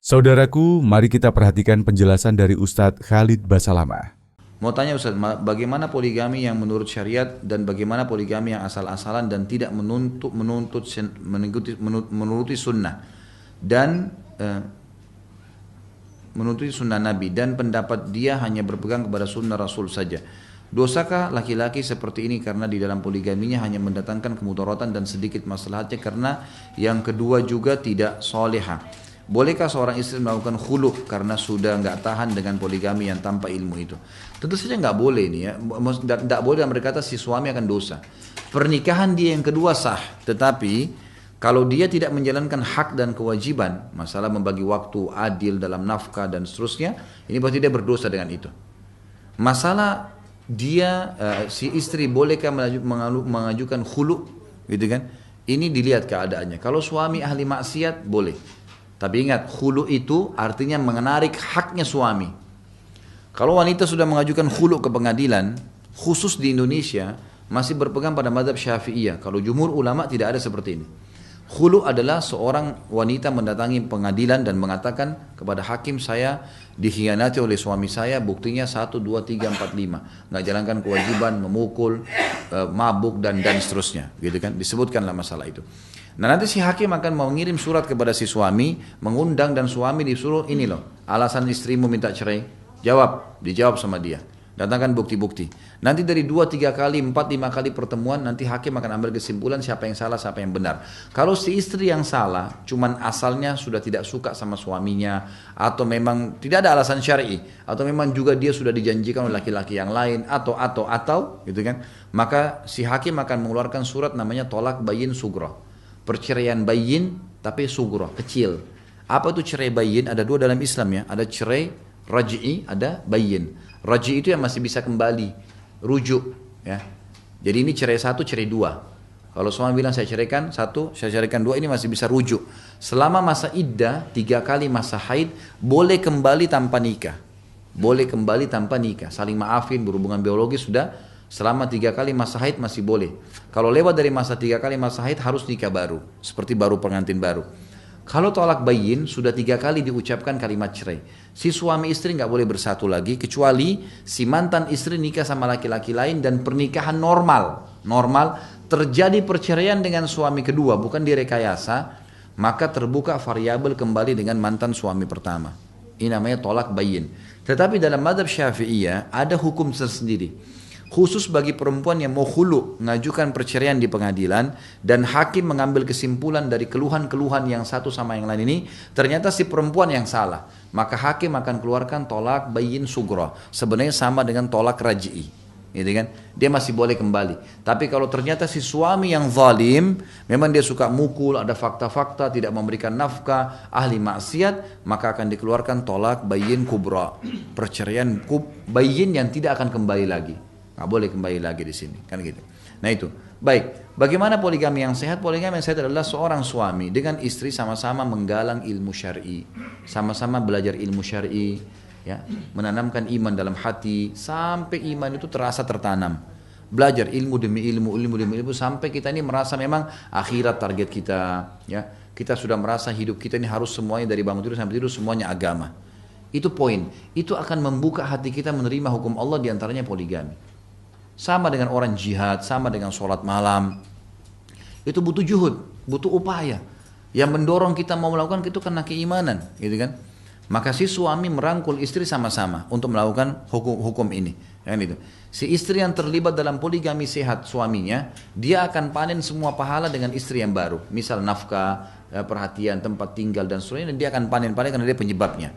Saudaraku, mari kita perhatikan penjelasan dari Ustadz Khalid Basalamah. Mau tanya Ustaz, bagaimana poligami yang menurut syariat dan bagaimana poligami yang asal-asalan dan tidak menuruti sunnah dan menuruti sunnah Nabi dan pendapat dia hanya berpegang kepada sunnah Rasul saja. Dosakah laki-laki seperti ini karena di dalam poligaminya hanya mendatangkan kemudaratan dan sedikit maslahatnya karena yang kedua juga tidak soleha? Bolehkah seorang istri melakukan khulu karena sudah nggak tahan dengan poligami yang tanpa ilmu itu? Tentu saja nggak boleh nih ya. Nggak boleh dan berkata si suami akan dosa. Pernikahan dia yang kedua sah, tetapi kalau dia tidak menjalankan hak dan kewajiban, masalah membagi waktu adil dalam nafkah dan seterusnya, ini pasti dia berdosa dengan itu. Masalah dia si istri bolehkah mengajukan khulu, gitu kan? Ini dilihat keadaannya. Kalau suami ahli maksiat boleh. Tapi ingat, khulu itu artinya menarik haknya suami. Kalau wanita sudah mengajukan khulu ke pengadilan, khusus di Indonesia, masih berpegang pada mazhab Syafi'iyah. Kalau jumhur ulama tidak ada seperti ini. Khulu adalah seorang wanita mendatangi pengadilan dan mengatakan kepada hakim, saya dikhianati oleh suami saya, buktinya 1, 2, 3, 4, 5. Nggak jalankan kewajiban, memukul, mabuk dan seterusnya. Gitu kan? Disebutkanlah masalah itu. Nah nanti si hakim akan mengirim surat kepada si suami, mengundang dan suami disuruh ini loh, alasan istrimu minta cerai, dijawab sama dia. Datangkan bukti-bukti. Nanti dari 2, 3 kali, 4, 5 kali pertemuan, nanti hakim akan ambil kesimpulan siapa yang salah, siapa yang benar. Kalau si istri yang salah, cuman asalnya sudah tidak suka sama suaminya, atau memang tidak ada alasan syar'i, atau memang juga dia sudah dijanjikan oleh laki-laki yang lain, atau, gitu kan, maka si hakim akan mengeluarkan surat namanya tolak bayin sugro. Perceraian bayin tapi sugro, kecil. Apa itu cerai bayin? Ada dua dalam Islam ya. Ada cerai raj'i, ada bayin. Raj'i itu yang masih bisa kembali, rujuk ya. Jadi ini cerai 1, cerai 2. Kalau suami bilang saya ceraikan 1, saya ceraikan 2, ini masih bisa rujuk. Selama masa iddah 3 kali masa haid boleh kembali tanpa nikah. Boleh kembali tanpa nikah, saling maafin, berhubungan biologis sudah. Selama 3 kali masa haid masih boleh. Kalau lewat dari masa 3 kali masa haid harus nikah baru, seperti baru pengantin baru. Kalau tolak bayin sudah 3 kali diucapkan kalimat cerai, si suami istri nggak boleh bersatu lagi kecuali si mantan istri nikah sama laki-laki lain dan pernikahan normal terjadi perceraian dengan suami kedua bukan direkayasa, maka terbuka variabel kembali dengan mantan suami pertama. Ini namanya tolak bayin. Tetapi dalam mazhab Syafi'iyah ada hukum tersendiri. Khusus bagi perempuan yang mau khulu, mengajukan perceraian di pengadilan dan hakim mengambil kesimpulan dari keluhan-keluhan yang satu sama yang lain ini, ternyata si perempuan yang salah, maka hakim akan keluarkan tolak bayin sugro, sebenarnya sama dengan tolak raj'i, gitu kan? Dia masih boleh kembali. Tapi kalau ternyata si suami yang zalim, memang dia suka mukul, ada fakta-fakta, tidak memberikan nafkah, ahli maksiat, maka akan dikeluarkan tolak bayin kubra, perceraian bayin yang tidak akan kembali lagi. Nggak boleh kembali lagi di sini, kan gitu. Nah itu, baik. Bagaimana poligami yang sehat? Poligami yang sehat adalah seorang suami dengan istri sama-sama menggalang ilmu syar'i, sama-sama belajar ilmu syar'i, ya, menanamkan iman dalam hati sampai iman itu terasa tertanam. Belajar ilmu demi ilmu sampai kita ini merasa memang akhirat target kita, ya. Kita sudah merasa hidup kita ini harus semuanya dari bangun tidur sampai tidur semuanya agama. Itu poin. Itu akan membuka hati kita menerima hukum Allah diantaranya poligami. Sama dengan orang jihad, sama dengan sholat malam. Itu butuh juhud, butuh upaya. Yang mendorong kita mau melakukan itu karena keimanan, gitu kan? Maka si suami merangkul istri sama-sama untuk melakukan hukum ini. Kan itu. Si istri yang terlibat dalam poligami sehat suaminya, dia akan panen semua pahala dengan istri yang baru. Misal nafkah, perhatian, tempat tinggal dan seterusnya, dan dia akan panen karena dia penyebabnya.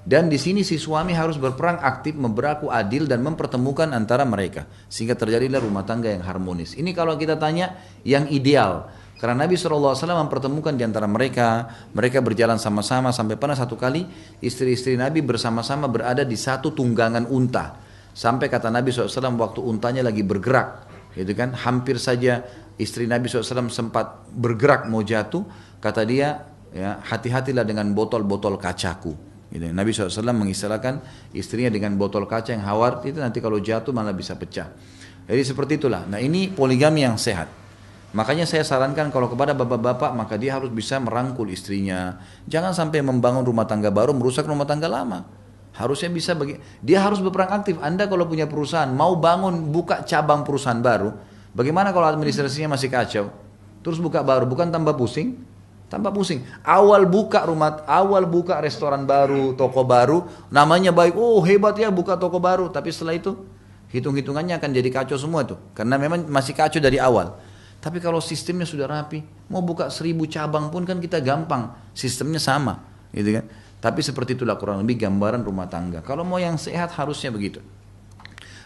Dan di sini si suami harus berperang aktif, berlaku adil dan mempertemukan antara mereka sehingga terjadilah rumah tangga yang harmonis. Ini kalau kita tanya yang ideal. Karena Nabi SAW mempertemukan di antara mereka berjalan sama-sama sampai pernah satu kali istri-istri Nabi bersama-sama berada di satu tunggangan unta. Sampai kata Nabi SAW waktu untanya lagi bergerak, gitu kan? Hampir saja istri Nabi SAW sempat bergerak mau jatuh, kata dia, ya, hati-hatilah dengan botol-botol kacaku. Gitu. Nabi SAW mengistilahkan istrinya dengan botol kaca yang hawar itu nanti kalau jatuh malah bisa pecah. Jadi seperti itulah. Nah ini poligami yang sehat. Makanya saya sarankan kalau kepada bapak-bapak maka dia harus bisa merangkul istrinya. Jangan sampai membangun rumah tangga baru merusak rumah tangga lama. Harusnya bisa dia harus berperan aktif. Anda kalau punya perusahaan mau bangun buka cabang perusahaan baru, bagaimana kalau administrasinya masih kacau? Terus buka baru, bukan tambah pusing? Tambah pusing. Awal buka restoran baru, toko baru, namanya baik. Oh hebat ya buka toko baru. Tapi setelah itu hitung-hitungannya akan jadi kacau semua tuh. Karena memang masih kacau dari awal. Tapi kalau sistemnya sudah rapi, mau buka 1000 cabang pun kan kita gampang, sistemnya sama, gitu kan. Tapi seperti itulah kurang lebih gambaran rumah tangga. Kalau mau yang sehat harusnya begitu.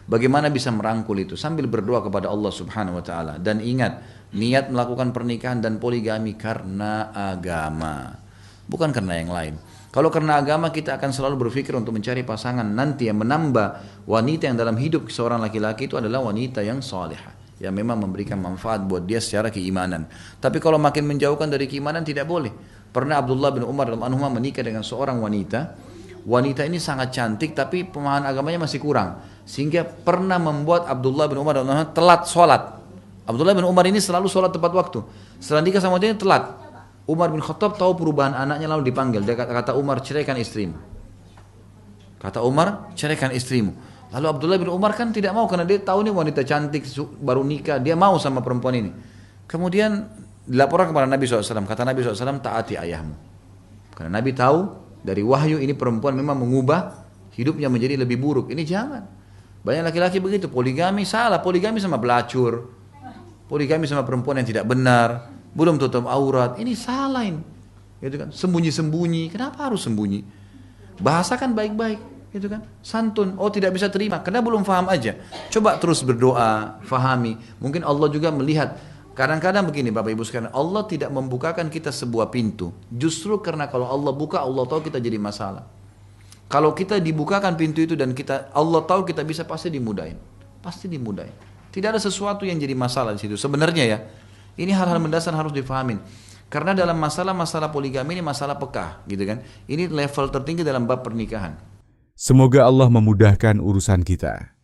Bagaimana bisa merangkul itu sambil berdoa kepada Allah Subhanahu wa taala dan ingat, niat melakukan pernikahan dan poligami karena agama, bukan karena yang lain. Kalau karena agama kita akan selalu berpikir untuk mencari pasangan nanti yang menambah wanita yang dalam hidup seorang laki-laki itu adalah wanita yang salihah, yang memang memberikan manfaat buat dia secara keimanan. Tapi kalau makin menjauhkan dari keimanan tidak boleh. Pernah Abdullah bin Umar radhiyallahu anhu menikah dengan seorang wanita. Wanita ini sangat cantik tapi pemahaman agamanya masih kurang. Sehingga pernah membuat Abdullah bin Umar radhiyallahu anhu telat sholat. Abdullah bin Umar ini selalu sholat tepat waktu. Setelah nikah sama dia telat. Umar bin Khattab tahu perubahan anaknya lalu dipanggil. Dia kata Umar, ceraikan istrimu. Kata Umar, ceraikan istrimu. Lalu Abdullah bin Umar kan tidak mau karena dia tahu nih wanita cantik baru nikah, dia mau sama perempuan ini. Kemudian dilaporkan kepada Nabi SAW, kata Nabi SAW, taati ayahmu. Karena Nabi tahu dari wahyu ini perempuan memang mengubah hidupnya menjadi lebih buruk. Ini jangan. Banyak laki-laki begitu, poligami salah, poligami sama pelacur, poligami sama perempuan yang tidak benar, belum tutup aurat, ini salah ini. Gitu kan? Sembunyi-sembunyi, kenapa harus sembunyi? Bahasakan baik-baik. Gitu kan, santun. Oh tidak bisa terima karena belum paham aja. Coba terus berdoa, fahami. Mungkin Allah juga melihat. Kadang-kadang begini Bapak Ibu sekalian, Allah tidak membukakan kita sebuah pintu justru karena kalau Allah buka, Allah tahu kita jadi masalah. Kalau kita dibukakan pintu itu dan Allah tahu kita bisa, pasti dimudahin. Pasti dimudahin. Tidak ada sesuatu yang jadi masalah di situ. Sebenarnya ya, ini hal-hal mendasar harus difahamin. Karena dalam masalah poligami ini masalah pekah, gitu kan. Ini level tertinggi dalam bab pernikahan. Semoga Allah memudahkan urusan kita.